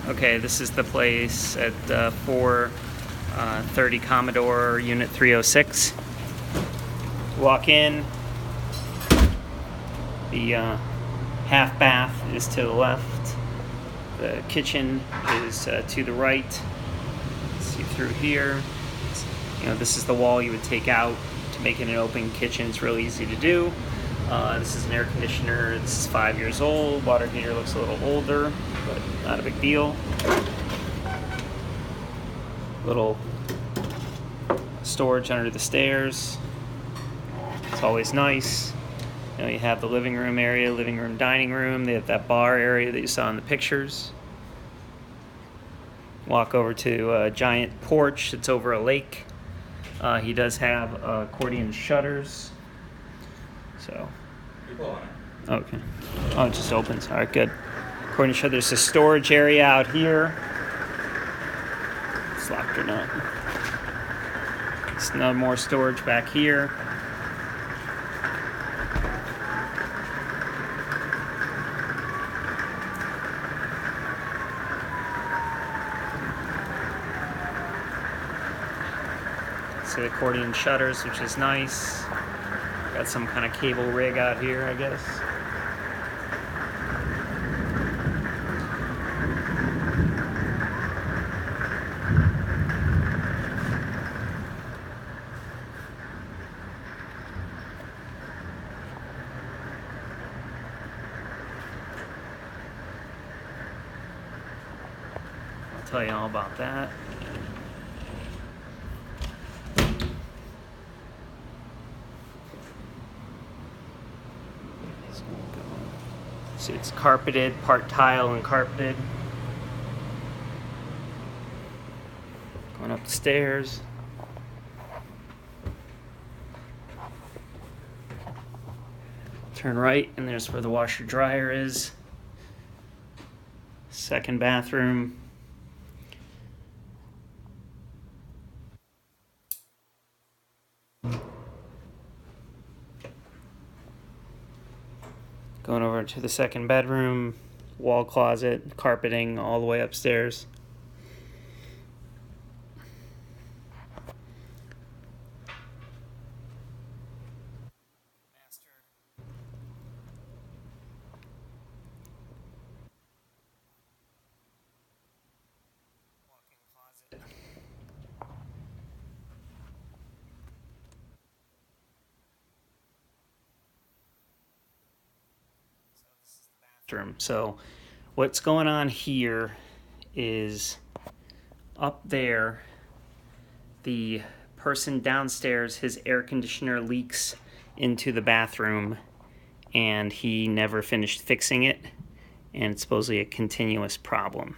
Okay, this is the place at 430 Commodore, Unit 306. Walk in. The half bath is to the left. The kitchen is to the right. See through here. This is the wall you would take out to make it an open kitchen. It's really easy to do. This is an air conditioner. This is 5 years old. Water heater looks a little older, but not a big deal. Little storage under the stairs. It's always nice. You have the living room area, living room, dining room. They have that bar area that you saw in the pictures. Walk over to a giant porch that's over a lake. He does have accordion shutters. So. Okay. Oh, it just opens. All right, good. Accordion shutters. There's a storage area out here. It's locked or not. There's no more storage back here. See the accordion shutters, which is nice. Got some kind of cable rig out here, I guess. I'll tell you all about that. See, it's carpeted, part tile and carpeted. Going up the stairs. Turn right, and there's where the washer dryer is. Second bathroom. Going over to the second bedroom, wall closet, carpeting all the way upstairs. Master. Walk-in closet. So what's going on here is up there, the person downstairs, his air conditioner leaks into the bathroom and he never finished fixing it, and it's supposedly a continuous problem.